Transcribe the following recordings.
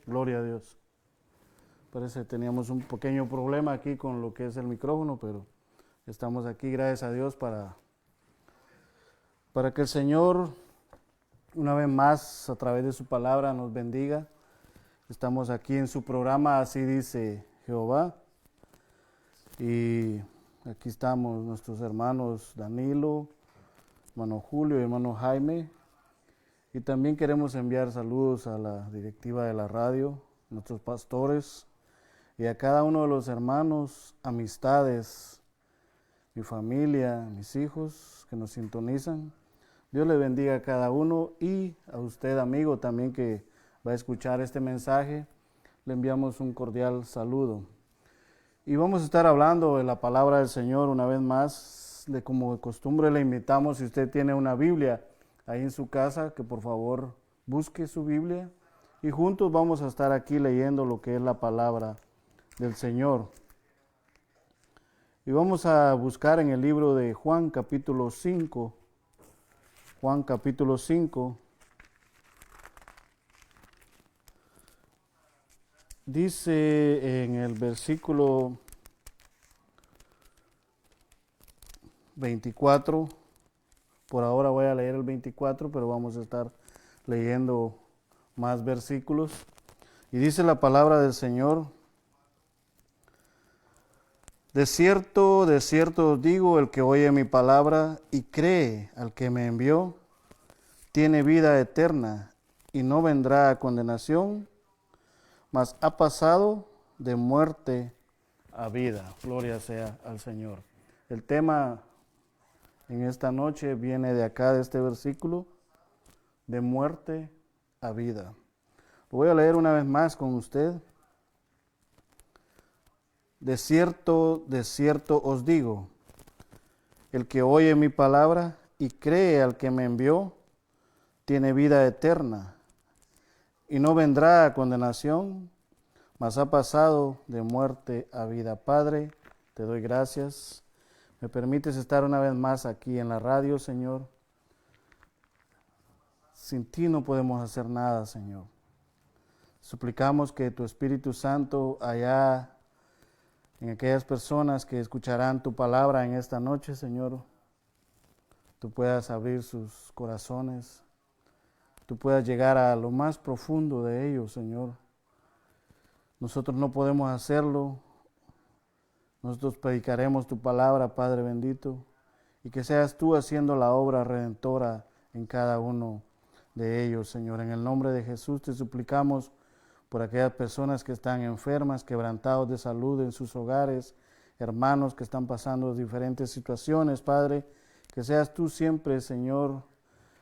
Gloria a Dios. Parece que teníamos un pequeño problema aquí con lo que es el micrófono, pero estamos aquí, gracias a Dios, para que el Señor, una vez más, a través de su palabra, nos bendiga. Estamos aquí en su programa, Así dice Jehová. Y aquí estamos nuestros hermanos Danilo, hermano Julio y hermano Jaime. Y también queremos enviar saludos a la directiva de la radio, nuestros pastores y a cada uno de los hermanos, amistades, mi familia, mis hijos que nos sintonizan. Dios le bendiga a cada uno y a usted, amigo, también que va a escuchar este mensaje. Le enviamos un cordial saludo. Y vamos a estar hablando de la palabra del Señor una vez más. Como de costumbre le invitamos, si usted tiene una Biblia ahí en su casa, que por favor busque su Biblia y juntos vamos a estar aquí leyendo lo que es la palabra del Señor. Y vamos a buscar en el libro de Juan capítulo 5. Juan capítulo 5. Dice en el versículo 24, por ahora voy a leer el 24, pero vamos a estar leyendo más versículos. Y dice la palabra del Señor: de cierto os digo, el que oye mi palabra y cree al que me envió, tiene vida eterna y no vendrá a condenación, mas ha pasado de muerte a vida. Gloria sea al Señor. El tema en esta noche viene de acá, de este versículo, de muerte a vida. Lo voy a leer una vez más con usted. De cierto os digo, el que oye mi palabra y cree al que me envió, tiene vida eterna y no vendrá a condenación, mas ha pasado de muerte a vida. Padre, te doy gracias. ¿Me permites estar una vez más aquí en la radio, Señor? Sin ti no podemos hacer nada, Señor. Suplicamos que tu Espíritu Santo allá en aquellas personas que escucharán tu palabra en esta noche, Señor, tú puedas abrir sus corazones, tú puedas llegar a lo más profundo de ellos, Señor. Nosotros no podemos hacerlo. Nosotros predicaremos tu palabra, Padre bendito, y que seas tú haciendo la obra redentora en cada uno de ellos, Señor. En el nombre de Jesús te suplicamos por aquellas personas que están enfermas, quebrantados de salud en sus hogares, hermanos que están pasando diferentes situaciones, Padre, que seas tú siempre, Señor,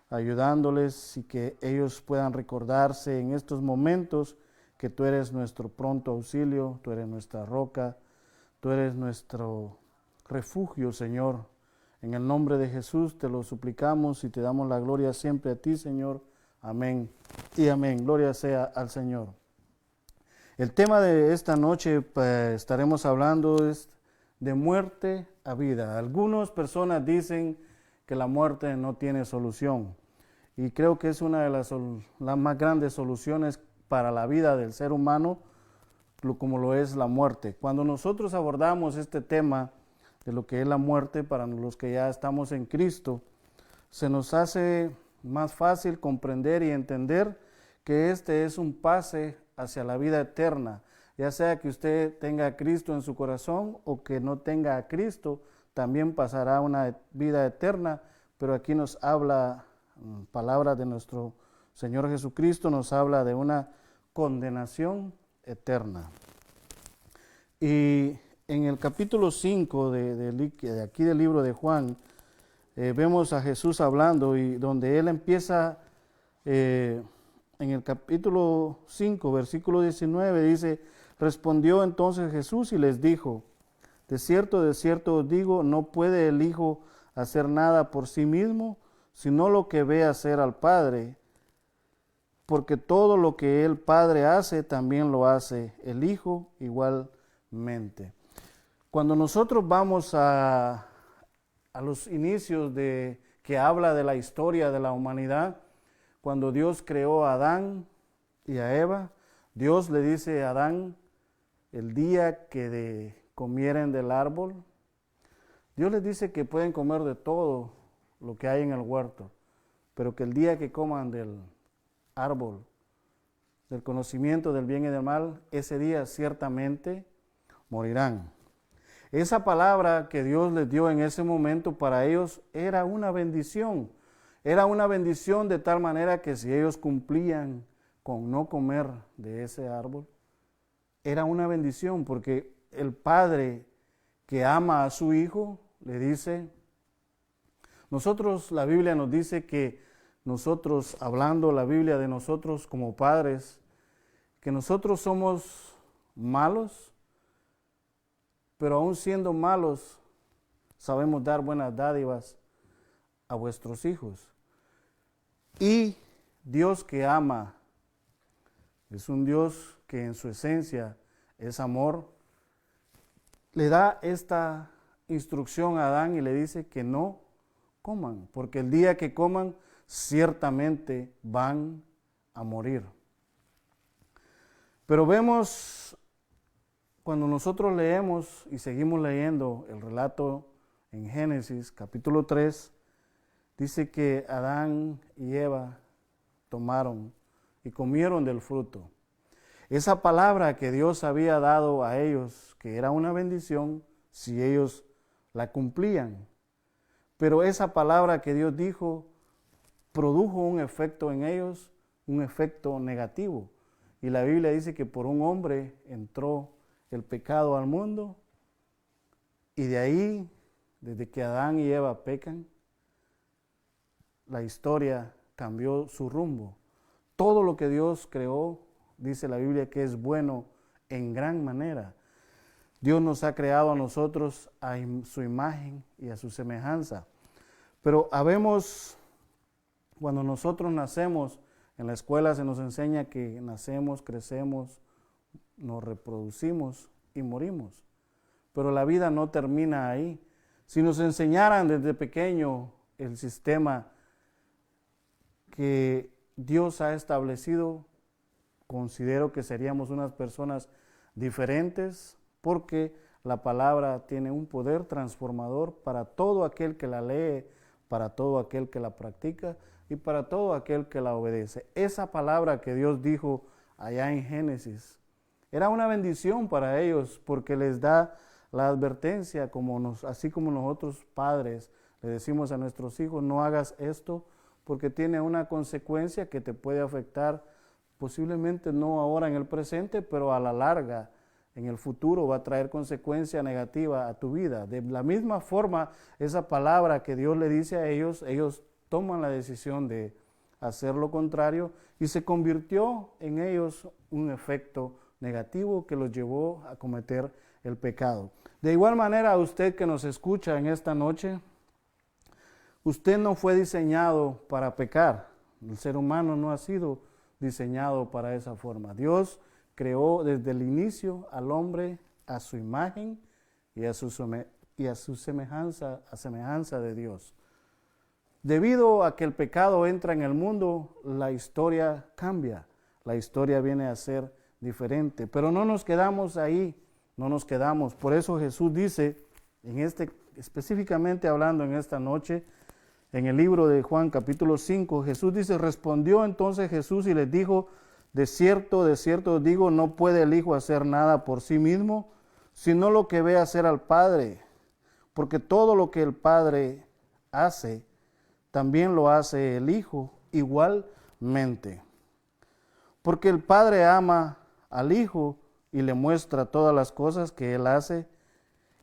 ayudándoles y que ellos puedan recordarse en estos momentos que tú eres nuestro pronto auxilio, tú eres nuestra roca, tú eres nuestro refugio, Señor. En el nombre de Jesús te lo suplicamos y te damos la gloria siempre a ti, Señor. Amén y amén. Gloria sea al Señor. El tema de esta noche estaremos hablando es de muerte a vida. Algunas personas dicen que la muerte no tiene solución y creo que es una de las más grandes soluciones para la vida del ser humano, como lo es la muerte. Cuando nosotros abordamos este tema de lo que es la muerte para los que ya estamos en Cristo, se nos hace más fácil comprender y entender que este es un pase hacia la vida eterna, ya sea que usted tenga a Cristo en su corazón o que no tenga a Cristo, también pasará una vida eterna, pero aquí nos habla, palabra de nuestro Señor Jesucristo, nos habla de una condenación eterna. Y en el capítulo 5 de aquí del libro de Juan, vemos a Jesús hablando y donde él empieza, en el capítulo 5, versículo 19, dice: respondió entonces Jesús y les dijo: de cierto os digo, no puede el Hijo hacer nada por sí mismo, sino lo que ve hacer al Padre, porque todo lo que el Padre hace, también lo hace el Hijo igualmente. Cuando nosotros vamos a los inicios de que habla de la historia de la humanidad, cuando Dios creó a Adán y a Eva, Dios le dice a Adán, el día que comieren del árbol, Dios les dice que pueden comer de todo lo que hay en el huerto, pero que el día que coman del árbol, del conocimiento del bien y del mal, ese día ciertamente morirán. Esa palabra que Dios les dio en ese momento para ellos era una bendición. Era una bendición de tal manera que si ellos cumplían con no comer de ese árbol, era una bendición porque el padre que ama a su hijo le dice, nosotros, la Biblia nos dice que nosotros, hablando la Biblia de nosotros como padres, que nosotros somos malos, pero aún siendo malos, sabemos dar buenas dádivas a vuestros hijos. Y Dios que ama, es un Dios que en su esencia es amor, le da esta instrucción a Adán y le dice que no coman, porque el día que coman ciertamente van a morir. Pero vemos, cuando nosotros leemos y seguimos leyendo el relato en Génesis capítulo 3, dice que Adán y Eva tomaron y comieron del fruto. Esa palabra que Dios había dado a ellos, que era una bendición si ellos la cumplían. Pero esa palabra que Dios dijo produjo un efecto en ellos, un efecto negativo. Y la Biblia dice que por un hombre entró el pecado al mundo y de ahí, desde que Adán y Eva pecan, la historia cambió su rumbo. Todo lo que Dios creó, dice la Biblia, que es bueno en gran manera. Dios nos ha creado a nosotros a su imagen y a su semejanza. Pero habemos, cuando nosotros nacemos, en la escuela se nos enseña que nacemos, crecemos, nos reproducimos y morimos. Pero la vida no termina ahí. Si nos enseñaran desde pequeño el sistema que Dios ha establecido, considero que seríamos unas personas diferentes, porque la palabra tiene un poder transformador para todo aquel que la lee, para todo aquel que la practica y para todo aquel que la obedece. Esa palabra que Dios dijo allá en Génesis era una bendición para ellos porque les da la advertencia, así como nosotros padres le decimos a nuestros hijos, no hagas esto porque tiene una consecuencia que te puede afectar, posiblemente no ahora en el presente, pero a la larga, en el futuro va a traer consecuencia negativa a tu vida. De la misma forma, esa palabra que Dios le dice a ellos, ellos toman la decisión de hacer lo contrario y se convirtió en ellos un efecto negativo que los llevó a cometer el pecado. De igual manera, a usted que nos escucha en esta noche, usted no fue diseñado para pecar. El ser humano no ha sido diseñado para esa forma. Dios creó desde el inicio al hombre a su imagen y a su semejanza, a semejanza de Dios. Debido a que el pecado entra en el mundo, la historia cambia, la historia viene a ser diferente, pero no nos quedamos ahí, no nos quedamos. Por eso Jesús dice, específicamente hablando en esta noche, en el libro de Juan capítulo 5, Jesús dice, respondió entonces Jesús y les dijo, de cierto os digo, no puede el Hijo hacer nada por sí mismo, sino lo que ve hacer al Padre, porque todo lo que el Padre hace, también lo hace el Hijo igualmente. Porque el Padre ama al Hijo y le muestra todas las cosas que Él hace,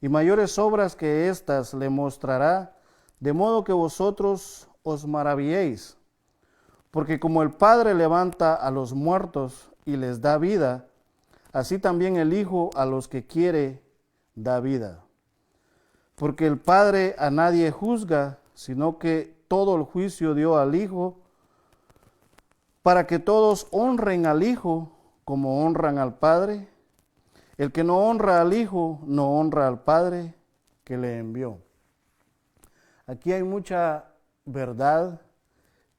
y mayores obras que éstas le mostrará, de modo que vosotros os maravilléis. Porque como el Padre levanta a los muertos y les da vida, así también el Hijo a los que quiere da vida. Porque el Padre a nadie juzga, sino que todo el juicio dio al Hijo, para que todos honren al Hijo como honran al Padre. El que no honra al Hijo, no honra al Padre que le envió. Aquí hay mucha verdad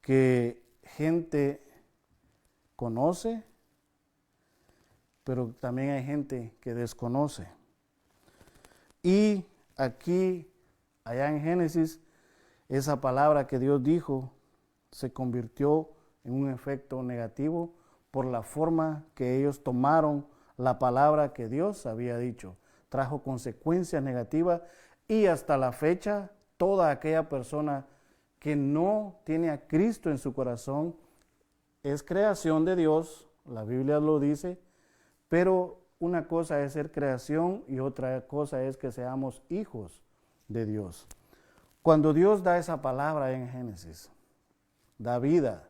que gente conoce, pero también hay gente que desconoce. Y aquí, allá en Génesis, esa palabra que Dios dijo se convirtió en un efecto negativo por la forma que ellos tomaron la palabra que Dios había dicho. Trajo consecuencias negativas y hasta la fecha toda aquella persona que no tiene a Cristo en su corazón es creación de Dios, la Biblia lo dice, pero una cosa es ser creación y otra cosa es que seamos hijos de Dios. Cuando Dios da esa palabra en Génesis, da vida.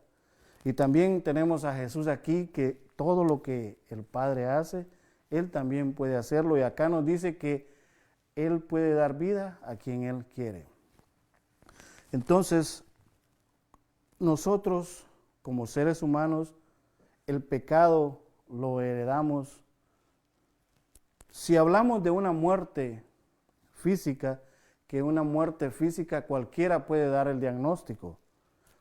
Y también tenemos a Jesús aquí que todo lo que el Padre hace, Él también puede hacerlo. Y acá nos dice que Él puede dar vida a quien Él quiere. Entonces, nosotros como seres humanos, el pecado lo heredamos. Si hablamos de una muerte física, que una muerte física cualquiera puede dar el diagnóstico.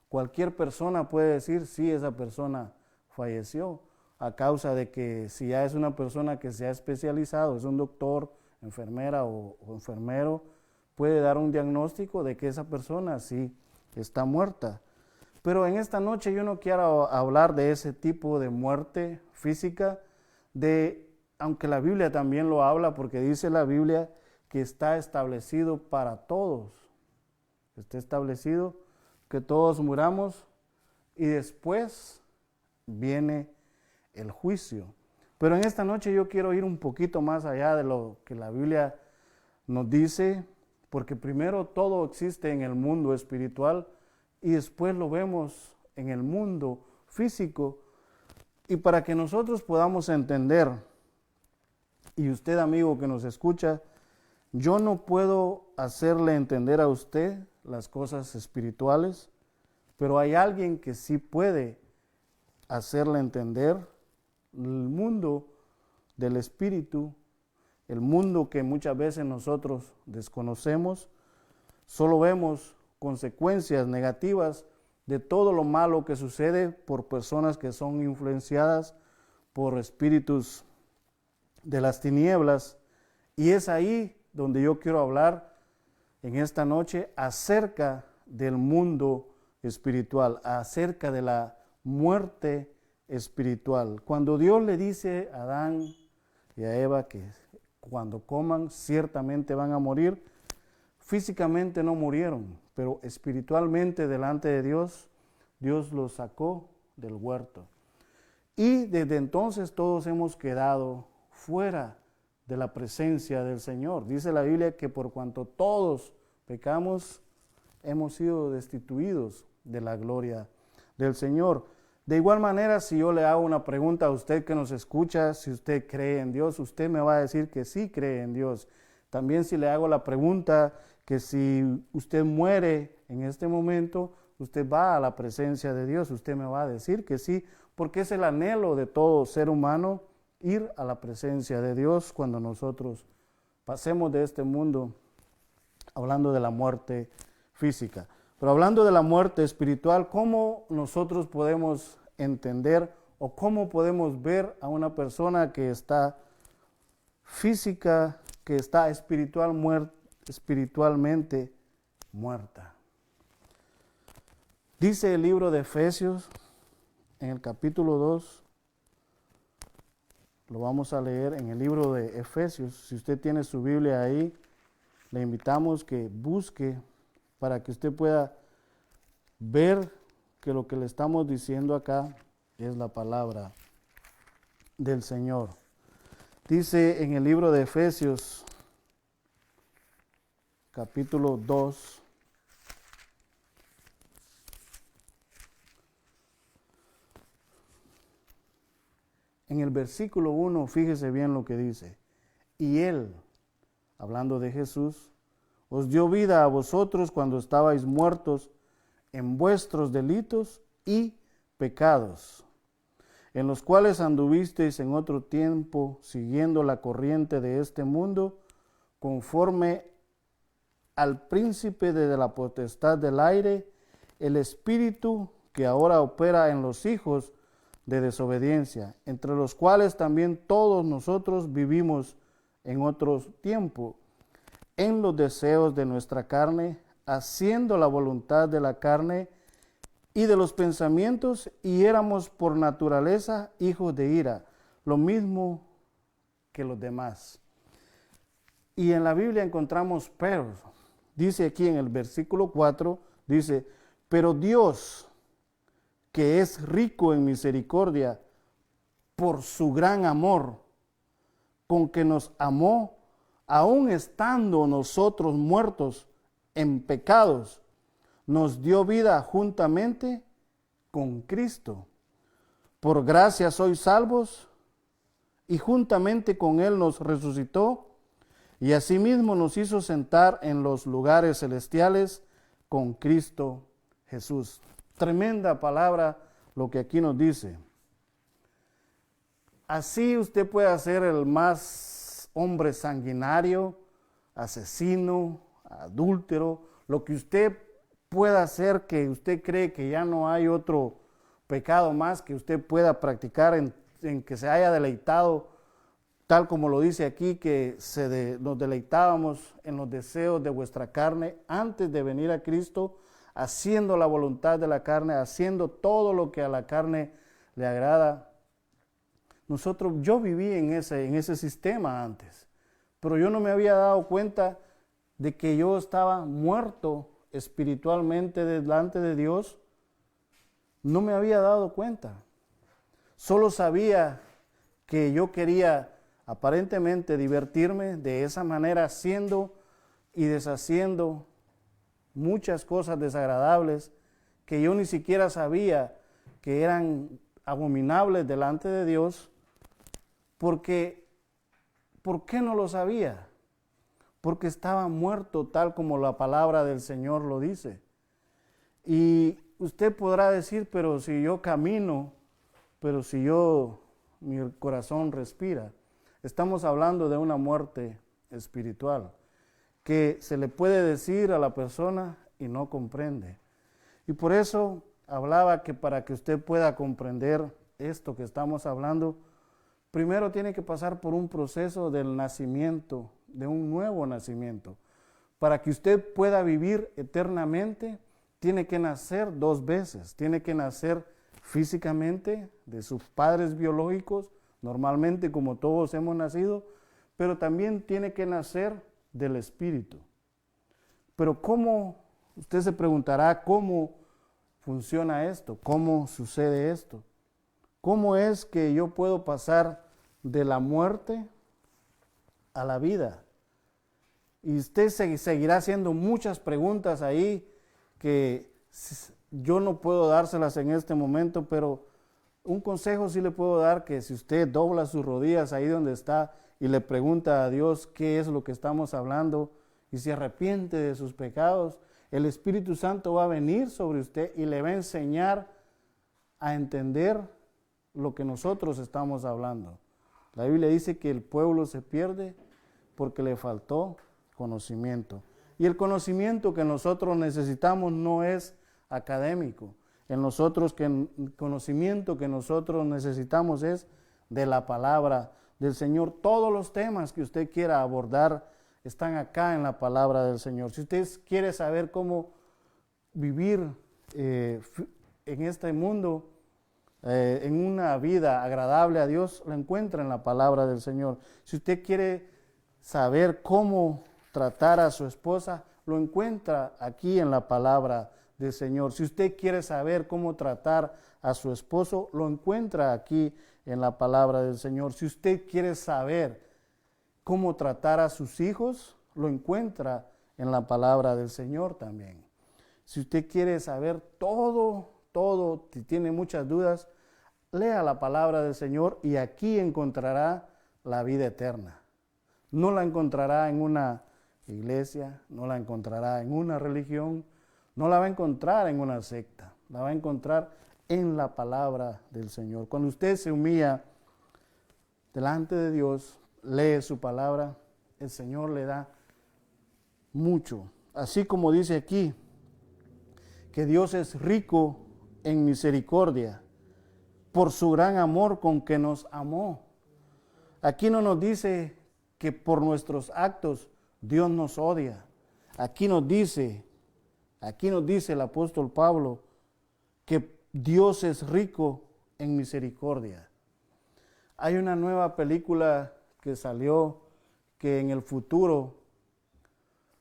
Cualquier persona puede decir si esa persona falleció a causa de que si ya es una persona que se ha especializado, es un doctor, enfermera o enfermero, puede dar un diagnóstico de que esa persona sí está muerta. Pero en esta noche yo no quiero hablar de ese tipo de muerte física, aunque la Biblia también lo habla, porque dice la Biblia que está establecido para todos. Está establecido que todos muramos y después viene el juicio. Pero en esta noche yo quiero ir un poquito más allá de lo que la Biblia nos dice, porque primero todo existe en el mundo espiritual y después lo vemos en el mundo físico. Y para que nosotros podamos entender, y usted amigo que nos escucha, yo no puedo hacerle entender a usted las cosas espirituales, pero hay alguien que sí puede hacerle entender el mundo del espíritu, el mundo que muchas veces nosotros desconocemos. Solo vemos consecuencias negativas de todo lo malo que sucede por personas que son influenciadas por espíritus de las tinieblas. Y es ahí donde yo quiero hablar en esta noche acerca del mundo espiritual, acerca de la muerte espiritual. Cuando Dios le dice a Adán y a Eva que cuando coman ciertamente van a morir, físicamente no murieron, pero espiritualmente delante de Dios, Dios los sacó del huerto. Y desde entonces todos hemos quedado fuera de la presencia del Señor. Dice la Biblia que por cuanto todos pecamos, hemos sido destituidos de la gloria del Señor. De igual manera, si yo le hago una pregunta a usted que nos escucha, si usted cree en Dios, usted me va a decir que sí cree en Dios. También si le hago la pregunta que si usted muere en este momento, usted va a la presencia de Dios, usted me va a decir que sí, porque es el anhelo de todo ser humano ir a la presencia de Dios cuando nosotros pasemos de este mundo, hablando de la muerte física. Pero hablando de la muerte espiritual, ¿cómo nosotros podemos entender o cómo podemos ver a una persona que está física, que está espiritualmente muerta? Dice el libro de Efesios, en el capítulo 2, lo vamos a leer en el libro de Efesios. Si usted tiene su Biblia ahí, le invitamos que busque para que usted pueda ver que lo que le estamos diciendo acá es la palabra del Señor. Dice en el libro de Efesios, capítulo 2, en el versículo 1, fíjese bien lo que dice. Y Él, hablando de Jesús, os dio vida a vosotros cuando estabais muertos en vuestros delitos y pecados, en los cuales anduvisteis en otro tiempo, siguiendo la corriente de este mundo, conforme al príncipe de la potestad del aire, el espíritu que ahora opera en los hijos de desobediencia, entre los cuales también todos nosotros vivimos en otro tiempo, en los deseos de nuestra carne, haciendo la voluntad de la carne y de los pensamientos, y éramos por naturaleza hijos de ira, lo mismo que los demás. Y en la Biblia encontramos pero. Dice aquí en el versículo 4, dice, pero Dios, que es rico en misericordia, por su gran amor, con que nos amó, aun estando nosotros muertos en pecados, nos dio vida juntamente con Cristo. Por gracia sois salvos, y juntamente con Él nos resucitó, y asimismo nos hizo sentar en los lugares celestiales con Cristo Jesús. Tremenda palabra lo que aquí nos dice. Así usted puede ser el más hombre sanguinario, asesino, adúltero, lo que usted pueda hacer, que usted cree que ya no hay otro pecado más que usted pueda practicar en que se haya deleitado, tal como lo dice aquí, que nos deleitábamos en los deseos de vuestra carne antes de venir a Cristo, haciendo la voluntad de la carne, haciendo todo lo que a la carne le agrada. Yo viví en ese sistema antes, pero yo no me había dado cuenta de que yo estaba muerto espiritualmente delante de Dios. No me había dado cuenta. Solo sabía que yo quería aparentemente divertirme de esa manera, haciendo y deshaciendo muchas cosas desagradables que yo ni siquiera sabía que eran abominables delante de Dios. Porque, ¿por qué no lo sabía? Porque estaba muerto, tal como la palabra del Señor lo dice. Y usted podrá decir, pero si yo camino, pero si mi corazón respira. Estamos hablando de una muerte espiritual que se le puede decir a la persona y no comprende. Y por eso hablaba que para que usted pueda comprender esto que estamos hablando, primero tiene que pasar por un proceso del nacimiento, de un nuevo nacimiento. Para que usted pueda vivir eternamente, tiene que nacer 2 veces. Tiene que nacer físicamente de sus padres biológicos, normalmente como todos hemos nacido, pero también tiene que nacer del Espíritu. Pero ¿cómo? Usted se preguntará cómo funciona esto, cómo sucede esto. ¿Cómo es que yo puedo pasar de la muerte a la vida? Y usted seguirá haciendo muchas preguntas ahí que yo no puedo dárselas en este momento, pero un consejo sí le puedo dar, que si usted dobla sus rodillas ahí donde está y le pregunta a Dios qué es lo que estamos hablando y se arrepiente de sus pecados, el Espíritu Santo va a venir sobre usted y le va a enseñar a entender lo que nosotros estamos hablando. La Biblia dice que el pueblo se pierde porque le faltó conocimiento. Y el conocimiento que nosotros necesitamos no es académico. El conocimiento que nosotros necesitamos es de la palabra del Señor. Todos los temas que usted quiera abordar están acá en la palabra del Señor. Si usted quiere saber cómo vivir en este mundo, en una vida agradable a Dios, lo encuentra en la palabra del Señor. Si usted quiere saber cómo tratar a su esposa, lo encuentra aquí en la palabra del Señor. Si usted quiere saber cómo tratar a su esposo, lo encuentra aquí en la palabra del Señor. Si usted quiere saber cómo tratar a sus hijos, lo encuentra en la palabra del Señor también. Si usted quiere saber todo, si tiene muchas dudas, lea la palabra del Señor y aquí encontrará la vida eterna. No la encontrará en una iglesia, no la encontrará en una religión, no la va a encontrar en una secta, la va a encontrar en la palabra del Señor. Cuando usted se humilla delante de Dios, lee su palabra, el Señor le da mucho. Así como dice aquí, que Dios es rico en misericordia, por su gran amor con que nos amó. Aquí no nos dice que por nuestros actos Dios nos odia. Aquí nos dice el apóstol Pablo que Dios es rico en misericordia. Hay una nueva película que salió que en el futuro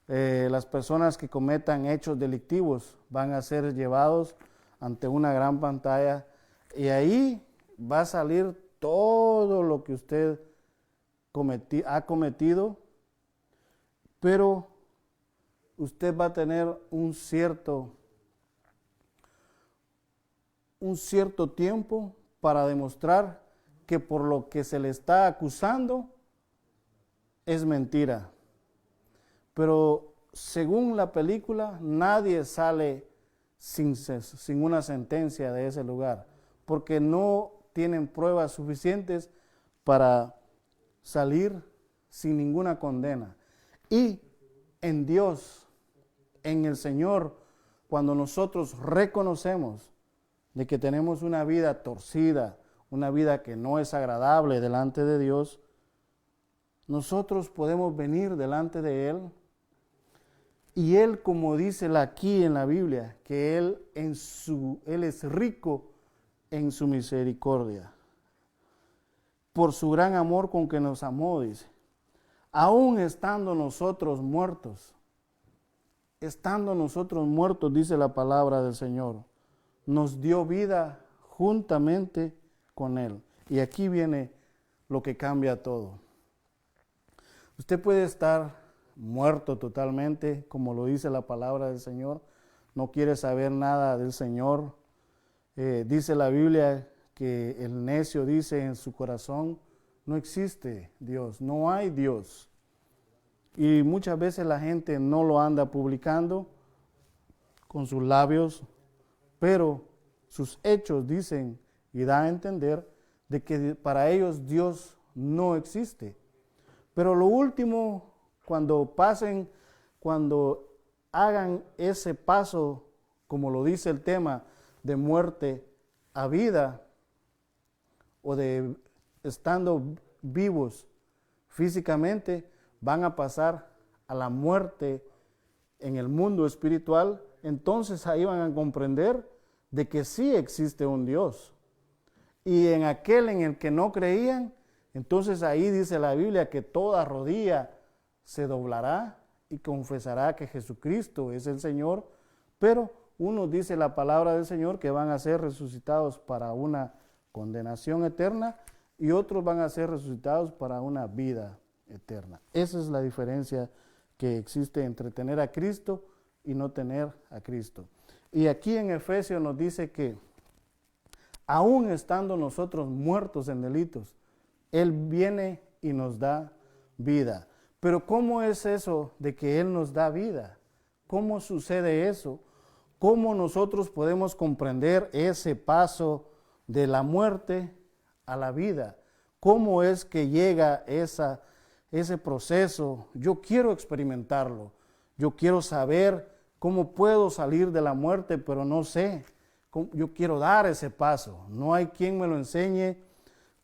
las personas que cometan hechos delictivos van a ser llevados ante una gran pantalla y ahí va a salir todo lo que usted ha cometido, pero usted va a tener un cierto tiempo para demostrar que por lo que se le está acusando es mentira. Pero según la película, nadie sale sin una sentencia de ese lugar, porque no tienen pruebas suficientes para salir sin ninguna condena. Y en Dios, en el Señor, cuando nosotros reconocemos de que tenemos una vida torcida, una vida que no es agradable delante de Dios, nosotros podemos venir delante de Él y Él, como dice aquí en la Biblia, que Él es rico en su misericordia. Por su gran amor con que nos amó, dice. Aún estando nosotros muertos, dice la palabra del Señor, nos dio vida juntamente con Él. Y aquí viene lo que cambia todo. Usted puede estar muerto totalmente, como lo dice la palabra del Señor, no quiere saber nada del Señor. Dice la Biblia que el necio dice en su corazón, no existe Dios, no hay Dios. Y muchas veces la gente no lo anda publicando con sus labios, pero sus hechos dicen y dan a entender de que para ellos Dios no existe. Pero lo último, cuando hagan ese paso, como lo dice el tema, de muerte a vida, o de estando vivos físicamente, van a pasar a la muerte en el mundo espiritual, entonces ahí van a comprender de que sí existe un Dios. Y en aquel en el que no creían, entonces ahí dice la Biblia que toda rodilla se doblará y confesará que Jesucristo es el Señor, pero uno dice la palabra del Señor que van a ser resucitados para una condenación eterna y otros van a ser resucitados para una vida eterna. Esa es la diferencia que existe entre tener a Cristo y no tener a Cristo. Y aquí en Efesios nos dice que aún estando nosotros muertos en delitos, Él viene y nos da vida. Pero ¿cómo es eso de que Él nos da vida? ¿Cómo sucede eso? ¿Cómo nosotros podemos comprender ese paso de la muerte a la vida? ¿Cómo es que llega ese proceso? Yo quiero experimentarlo. Yo quiero saber cómo puedo salir de la muerte, pero no sé. Yo quiero dar ese paso. No hay quien me lo enseñe.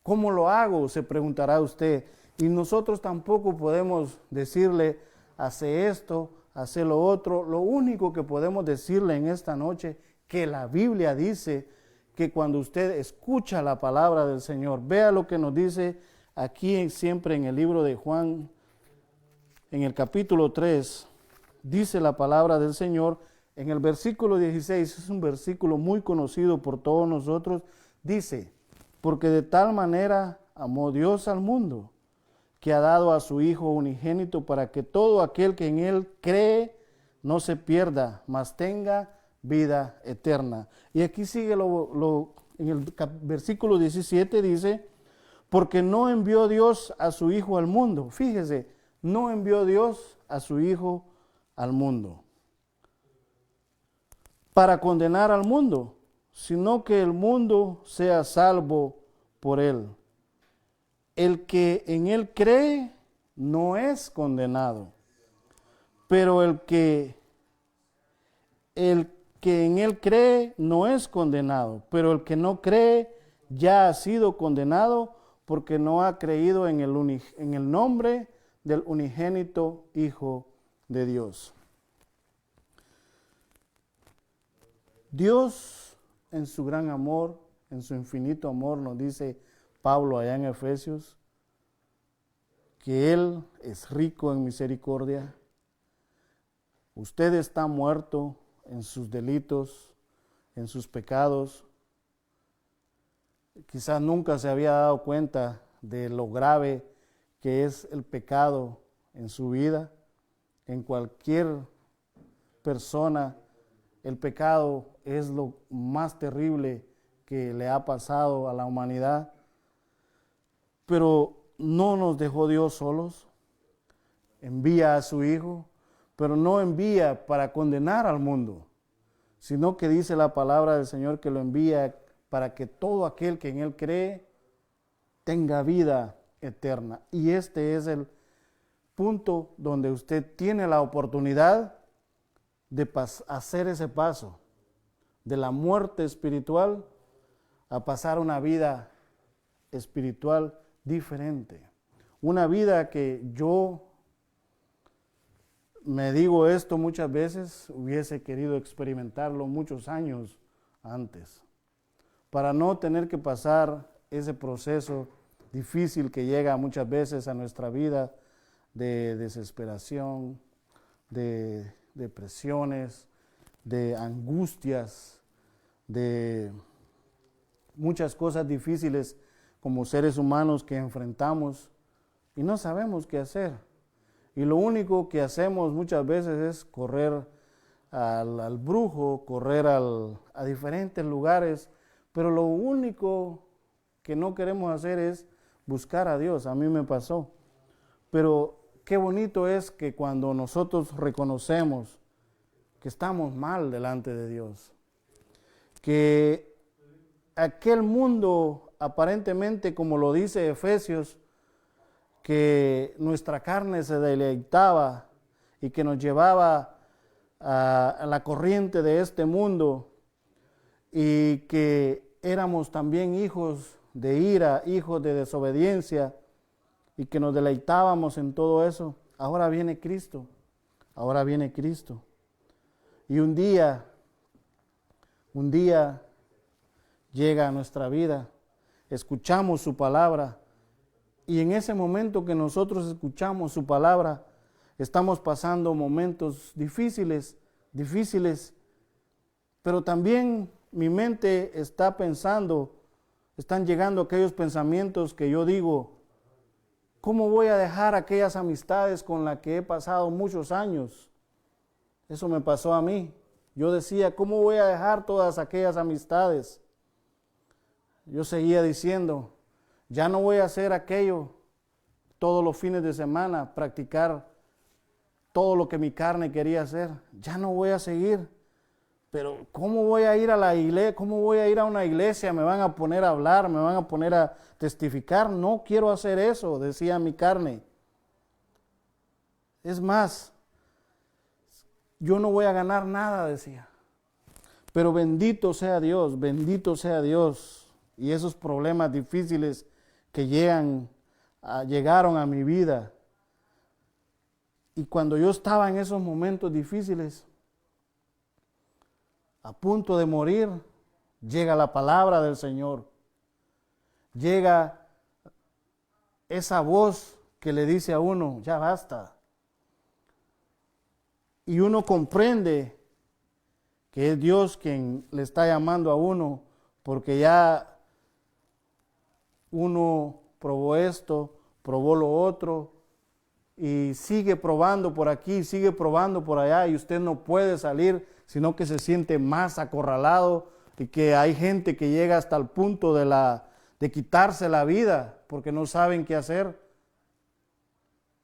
¿Cómo lo hago? Se preguntará usted. Y nosotros tampoco podemos decirle, hace esto, hace lo otro. Lo único que podemos decirle en esta noche, que la Biblia dice que cuando usted escucha la palabra del Señor, vea lo que nos dice aquí siempre en el libro de Juan, en el capítulo 3, dice la palabra del Señor, en el versículo 16, es un versículo muy conocido por todos nosotros, dice, porque de tal manera amó Dios al mundo, que ha dado a su Hijo unigénito para que todo aquel que en Él cree no se pierda, mas tenga vida eterna. Y aquí sigue en el versículo 17 dice, porque no envió Dios a su Hijo al mundo. Fíjese, no envió Dios a su Hijo al mundo para condenar al mundo, sino que el mundo sea salvo por Él. El que en Él cree no es condenado, pero el que en Él cree no es condenado, pero el que no cree ya ha sido condenado porque no ha creído en el nombre del unigénito Hijo de Dios. Dios, en su gran amor, en su infinito amor, nos dice Pablo allá en Efesios, que Él es rico en misericordia. Usted está muerto en sus delitos, en sus pecados. Quizás nunca se había dado cuenta de lo grave que es el pecado en su vida. En cualquier persona, el pecado es lo más terrible que le ha pasado a la humanidad. Pero no nos dejó Dios solos. Envía a su Hijo, pero no envía para condenar al mundo, sino que dice la palabra del Señor que lo envía para que todo aquel que en Él cree tenga vida eterna. Y este es el punto donde usted tiene la oportunidad de hacer ese paso de la muerte espiritual a pasar una vida espiritual diferente. Una vida que yo me digo esto muchas veces, hubiese querido experimentarlo muchos años antes, para no tener que pasar ese proceso difícil que llega muchas veces a nuestra vida de desesperación, de depresiones, de angustias, de muchas cosas difíciles como seres humanos que enfrentamos y no sabemos qué hacer. Y lo único que hacemos muchas veces es correr al brujo, correr a diferentes lugares, pero lo único que no queremos hacer es buscar a Dios. A mí me pasó. Pero qué bonito es que cuando nosotros reconocemos que estamos mal delante de Dios, que aquel mundo aparentemente, como lo dice Efesios, que nuestra carne se deleitaba y que nos llevaba a la corriente de este mundo y que éramos también hijos de ira, hijos de desobediencia y que nos deleitábamos en todo eso. Ahora viene Cristo, ahora viene Cristo. Y un día llega a nuestra vida, escuchamos su palabra y en ese momento que nosotros escuchamos su palabra, estamos pasando momentos difíciles, pero también mi mente está pensando, están llegando aquellos pensamientos que yo digo, ¿cómo voy a dejar aquellas amistades con las que he pasado muchos años? Eso me pasó a mí. Yo decía, ¿cómo voy a dejar todas aquellas amistades? Yo seguía diciendo, ya no voy a hacer aquello todos los fines de semana, practicar todo lo que mi carne quería hacer. Ya no voy a seguir. Pero ¿cómo voy a ir a la iglesia? ¿Cómo voy a ir a una iglesia? Me van a poner a hablar, me van a poner a testificar. No quiero hacer eso, decía mi carne. Es más, yo no voy a ganar nada, decía. Pero bendito sea Dios, bendito sea Dios. Y esos problemas difíciles que llegaron a mi vida. Y cuando yo estaba en esos momentos difíciles, a punto de morir, llega la palabra del Señor. Llega esa voz que le dice a uno, ya basta. Y uno comprende que es Dios quien le está llamando a uno, porque ya uno probó esto, probó lo otro, y sigue probando por aquí, sigue probando por allá, y usted no puede salir, sino que se siente más acorralado, y que hay gente que llega hasta el punto de quitarse la vida, porque no saben qué hacer.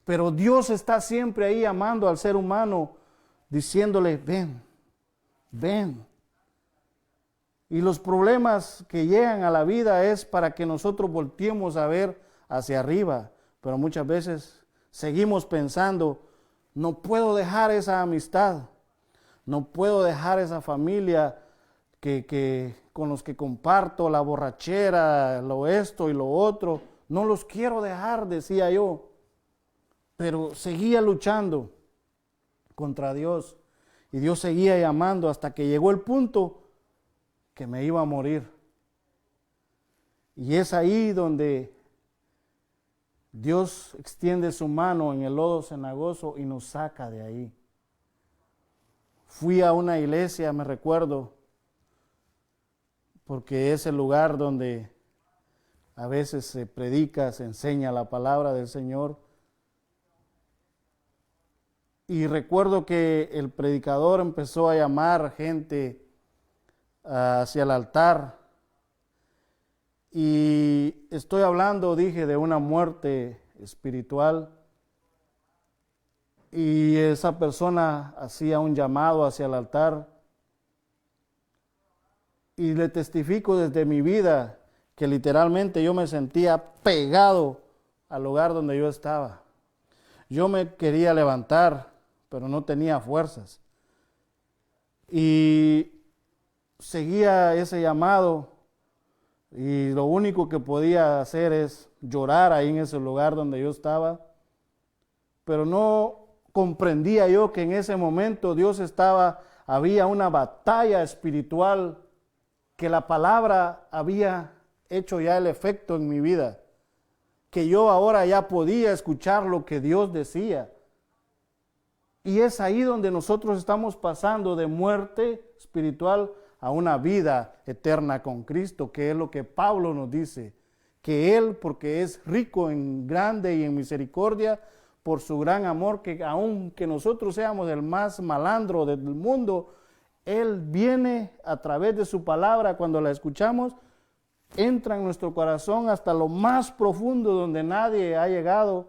Pero Dios está siempre ahí amando al ser humano, diciéndole, ven, ven. Y los problemas que llegan a la vida es para que nosotros volteemos a ver hacia arriba. Pero muchas veces seguimos pensando, no puedo dejar esa amistad, no puedo dejar esa familia con los que comparto la borrachera, lo esto y lo otro, no los quiero dejar, decía yo. Pero seguía luchando contra Dios y Dios seguía llamando hasta que llegó el punto que me iba a morir. Y es ahí donde Dios extiende su mano en el lodo cenagoso y nos saca de ahí. Fui a una iglesia, me recuerdo, porque es el lugar donde a veces se predica, se enseña la palabra del Señor. Y recuerdo que el predicador empezó a llamar gente hacia el altar. Y estoy hablando, dije, de una muerte espiritual. Y esa persona hacía un llamado hacia el altar. Y le testifico desde mi vida que literalmente yo me sentía pegado al lugar donde yo estaba. Yo me quería levantar, pero no tenía fuerzas. Y seguía ese llamado y lo único que podía hacer es llorar ahí en ese lugar donde yo estaba. Pero no comprendía yo que en ese momento había una batalla espiritual, que la palabra había hecho ya el efecto en mi vida, que yo ahora ya podía escuchar lo que Dios decía. Y es ahí donde nosotros estamos pasando de muerte espiritual a una vida eterna con Cristo, que es lo que Pablo nos dice, que Él, porque es rico en grande y en misericordia, por su gran amor, que aunque nosotros seamos el más malandro del mundo, Él viene a través de su palabra, cuando la escuchamos, entra en nuestro corazón hasta lo más profundo donde nadie ha llegado,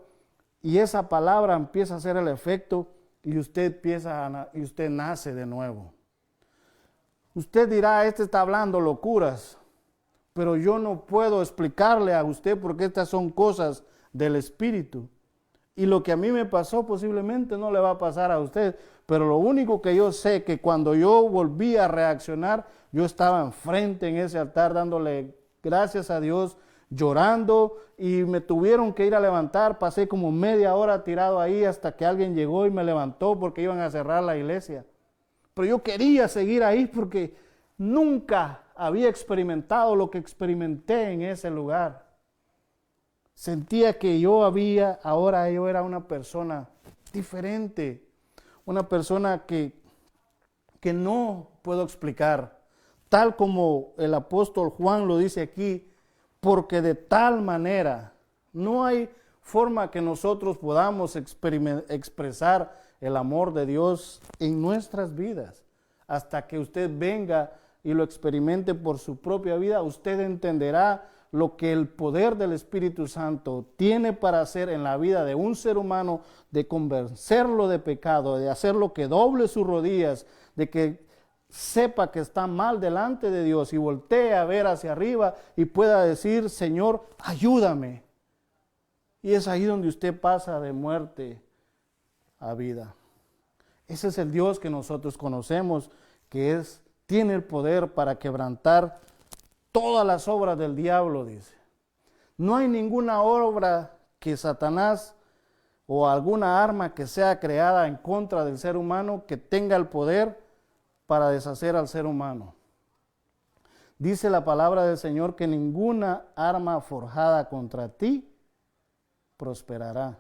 y esa palabra empieza a hacer el efecto y usted nace de nuevo. Usted dirá, este está hablando locuras, pero yo no puedo explicarle a usted porque estas son cosas del Espíritu. Y lo que a mí me pasó posiblemente no le va a pasar a usted, pero lo único que yo sé que cuando yo volví a reaccionar, yo estaba enfrente en ese altar dándole gracias a Dios, llorando, y me tuvieron que ir a levantar. Pasé como media hora tirado ahí hasta que alguien llegó y me levantó porque iban a cerrar la iglesia. Pero yo quería seguir ahí porque nunca había experimentado lo que experimenté en ese lugar. Sentía que ahora yo era una persona diferente, una persona que no puedo explicar, tal como el apóstol Juan lo dice aquí, porque de tal manera no hay forma que nosotros podamos expresar el amor de Dios en nuestras vidas. Hasta que usted venga y lo experimente por su propia vida, usted entenderá lo que el poder del Espíritu Santo tiene para hacer en la vida de un ser humano, de convencerlo de pecado, de hacerlo que doble sus rodillas, de que sepa que está mal delante de Dios y voltee a ver hacia arriba y pueda decir, Señor, ayúdame. Y es ahí donde usted pasa de muerte a vida. Ese es el Dios que nosotros conocemos, que tiene el poder para quebrantar todas las obras del diablo, dice. No hay ninguna obra que Satanás o alguna arma que sea creada en contra del ser humano que tenga el poder para deshacer al ser humano. Dice la palabra del Señor que ninguna arma forjada contra ti prosperará.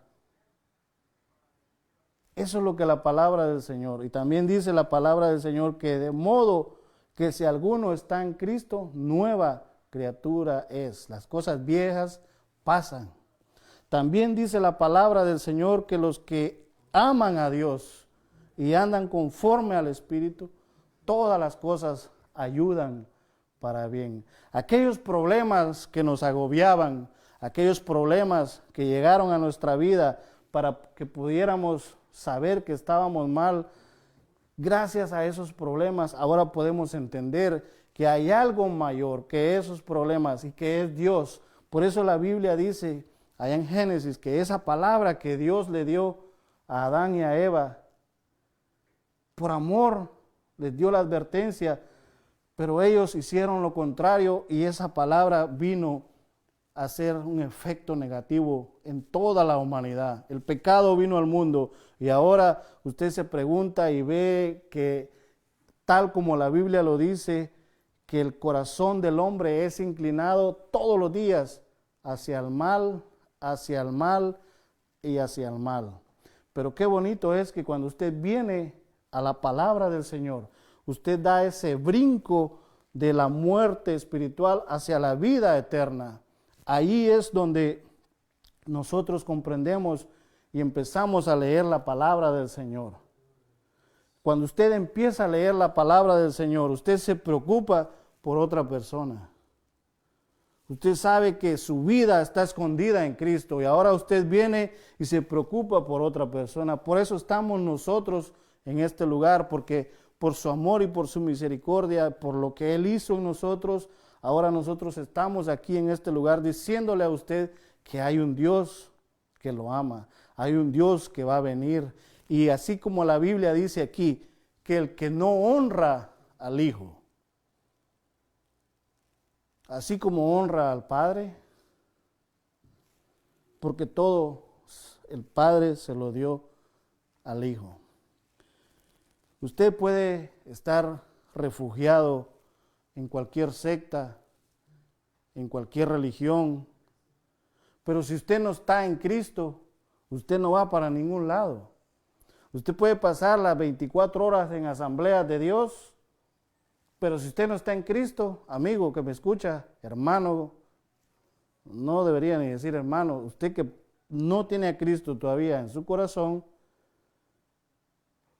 Eso es lo que la palabra del Señor. Y también dice la palabra del Señor que de modo que si alguno está en Cristo, nueva criatura es. Las cosas viejas pasan. También dice la palabra del Señor que los que aman a Dios y andan conforme al Espíritu, todas las cosas ayudan para bien. Aquellos problemas que nos agobiaban, aquellos problemas que llegaron a nuestra vida para que pudiéramos saber que estábamos mal, gracias a esos problemas ahora podemos entender que hay algo mayor que esos problemas y que es Dios. Por eso la Biblia dice allá en Génesis que esa palabra que Dios le dio a Adán y a Eva, por amor les dio la advertencia, Pero ellos hicieron lo contrario y esa palabra vino a hacer un efecto negativo en toda la humanidad. El pecado vino al mundo y ahora usted se pregunta y ve que tal como la Biblia lo dice, que el corazón del hombre es inclinado todos los días hacia el mal y hacia el mal. Pero qué bonito es que cuando usted viene a la palabra del Señor, usted da ese brinco de la muerte espiritual hacia la vida eterna. Ahí es donde nosotros comprendemos y empezamos a leer la palabra del Señor. Cuando usted empieza a leer la palabra del Señor, usted se preocupa por otra persona. Usted sabe que su vida está escondida en Cristo y ahora usted viene y se preocupa por otra persona. Por eso estamos nosotros en este lugar, porque por su amor y por su misericordia, por lo que Él hizo en nosotros, ahora nosotros estamos aquí en este lugar diciéndole a usted que hay un Dios que lo ama, hay un Dios que va a venir. Y así como la Biblia dice aquí, que el que no honra al Hijo, así como honra al Padre, porque todo el Padre se lo dio al Hijo. Usted puede estar refugiado en cualquier secta, en cualquier religión, pero si usted no está en Cristo, usted no va para ningún lado. Usted puede pasar las 24 horas en asambleas de Dios, pero si usted no está en Cristo, amigo que me escucha, hermano, no debería ni decir hermano, usted que no tiene a Cristo todavía en su corazón,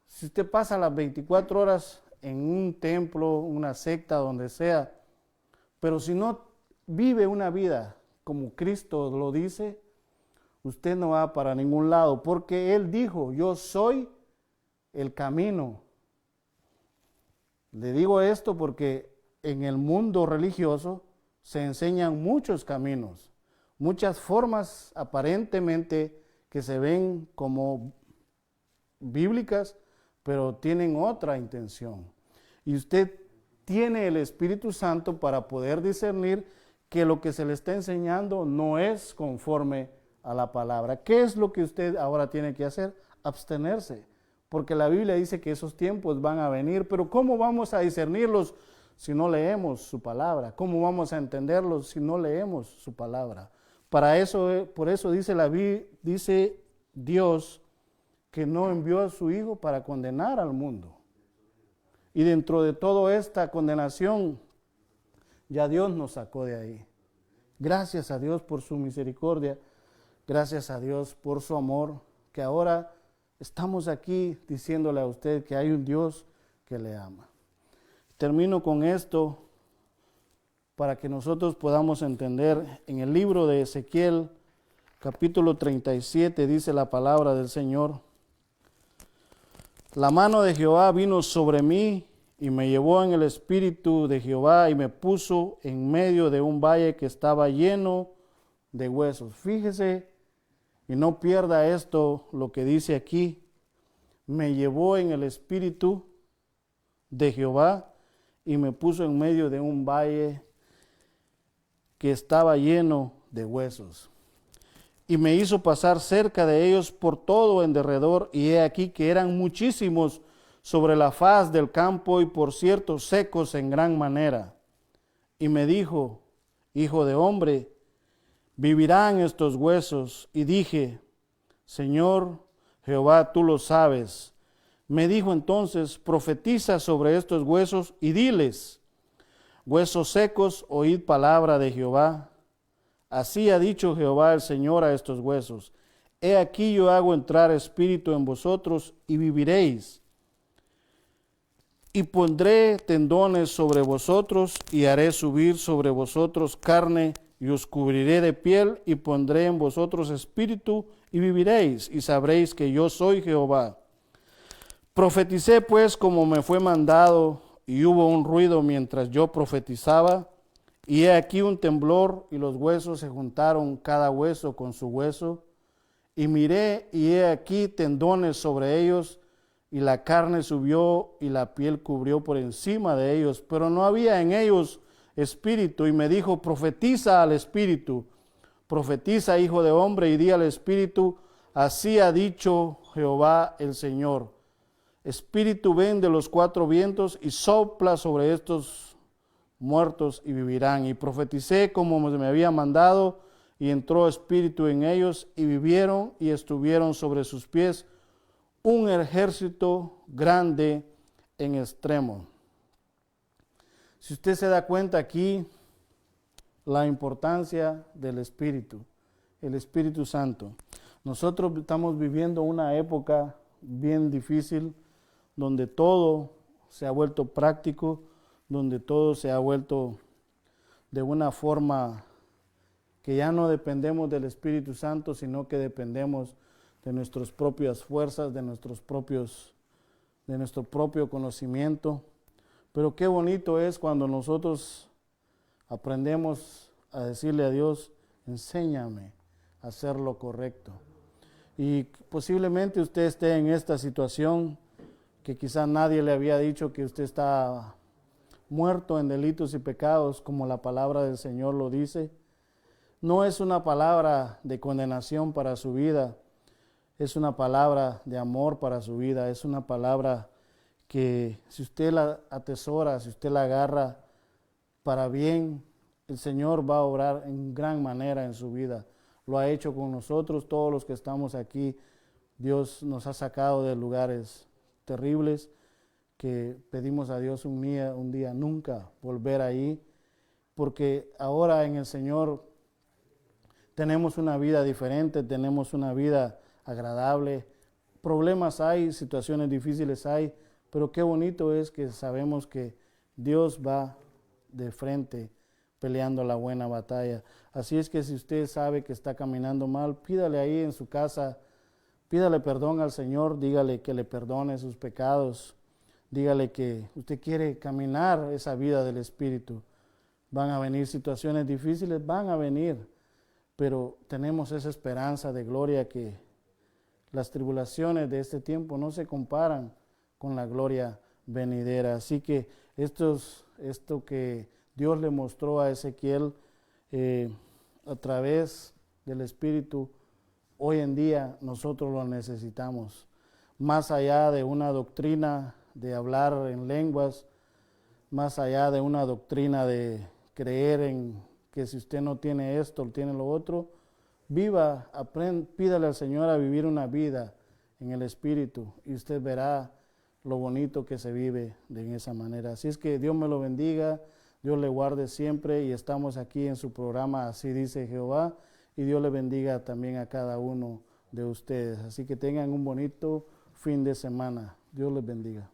si usted pasa las 24 horas en un templo, una secta, donde sea, pero si no vive una vida como Cristo lo dice, usted no va para ningún lado, porque Él dijo, yo soy el camino. Le digo esto porque en el mundo religioso se enseñan muchos caminos, muchas formas aparentemente que se ven como bíblicas, pero tienen otra intención. Y usted tiene el Espíritu Santo para poder discernir que lo que se le está enseñando no es conforme a la palabra. ¿Qué es lo que usted ahora tiene que hacer? Abstenerse, porque la Biblia dice que esos tiempos van a venir, pero ¿cómo vamos a discernirlos si no leemos su palabra? ¿Cómo vamos a entenderlos si no leemos su palabra? Para eso, por eso dice Dios que no envió a su Hijo para condenar al mundo. Y dentro de toda esta condenación, ya Dios nos sacó de ahí. Gracias a Dios por su misericordia, gracias a Dios por su amor, que ahora estamos aquí diciéndole a usted que hay un Dios que le ama. Termino con esto para que nosotros podamos entender. En el libro de Ezequiel, capítulo 37, dice la palabra del Señor: la mano de Jehová vino sobre mí y me llevó en el espíritu de Jehová y me puso en medio de un valle que estaba lleno de huesos. Fíjese y no pierda esto, lo que dice aquí: me llevó en el espíritu de Jehová y me puso en medio de un valle que estaba lleno de huesos. Y me hizo pasar cerca de ellos por todo en derredor, y he aquí que eran muchísimos sobre la faz del campo, y por cierto secos en gran manera. Y me dijo: hijo de hombre, ¿vivirán estos huesos? Y dije: Señor Jehová, tú lo sabes. Me dijo entonces: profetiza sobre estos huesos y diles: huesos secos, oíd palabra de Jehová. Así ha dicho Jehová el Señor a estos huesos: he aquí yo hago entrar espíritu en vosotros y viviréis. Y pondré tendones sobre vosotros y haré subir sobre vosotros carne y os cubriré de piel y pondré en vosotros espíritu y viviréis y sabréis que yo soy Jehová. Profeticé pues como me fue mandado y hubo un ruido mientras yo profetizaba. Y he aquí un temblor, y los huesos se juntaron cada hueso con su hueso. Y miré, y he aquí tendones sobre ellos, y la carne subió y la piel cubrió por encima de ellos, pero no había en ellos espíritu. Y me dijo, profetiza al espíritu, profetiza, hijo de hombre, y di al espíritu, así ha dicho Jehová el Señor. Espíritu, ven de los cuatro vientos y sopla sobre estos muertos y vivirán. Y profeticé como me había mandado, y entró espíritu en ellos, y vivieron y estuvieron sobre sus pies un ejército grande en extremo. Si usted se da cuenta aquí, la importancia del Espíritu, el Espíritu Santo. Nosotros estamos viviendo una época bien difícil, donde todo se ha vuelto práctico, donde todo se ha vuelto de una forma que ya no dependemos del Espíritu Santo, sino que dependemos de nuestras propias fuerzas, de nuestro propio conocimiento. Pero qué bonito es cuando nosotros aprendemos a decirle a Dios, enséñame a hacer lo correcto. Y posiblemente usted esté en esta situación que quizá nadie le había dicho que usted está muerto en delitos y pecados, como la palabra del Señor lo dice. No es una palabra de condenación para su vida, es una palabra de amor para su vida, es una palabra que si usted la atesora, si usted la agarra para bien, el Señor va a obrar en gran manera en su vida. Lo ha hecho con nosotros, todos los que estamos aquí. Dios nos ha sacado de lugares terribles que pedimos a Dios un día nunca volver ahí, porque ahora en el Señor tenemos una vida diferente, tenemos una vida agradable. Problemas hay, situaciones difíciles hay, pero qué bonito es que sabemos que Dios va de frente peleando la buena batalla. Así es que si usted sabe que está caminando mal, pídale ahí en su casa, pídale perdón al Señor, dígale que le perdone sus pecados, dígale que usted quiere caminar esa vida del Espíritu. Van a venir situaciones difíciles, van a venir, pero tenemos esa esperanza de gloria que las tribulaciones de este tiempo no se comparan con la gloria venidera. Así que esto que Dios le mostró a Ezequiel a través del Espíritu, hoy en día nosotros lo necesitamos. Más allá de una doctrina de hablar en lenguas, más allá de una doctrina de creer en que si usted no tiene esto, tiene lo otro, viva, pídale al Señor a vivir una vida en el Espíritu y usted verá lo bonito que se vive de esa manera. Así es que Dios me lo bendiga, Dios le guarde siempre y estamos aquí en su programa Así dice Jehová y Dios le bendiga también a cada uno de ustedes. Así que tengan un bonito fin de semana. Dios les bendiga.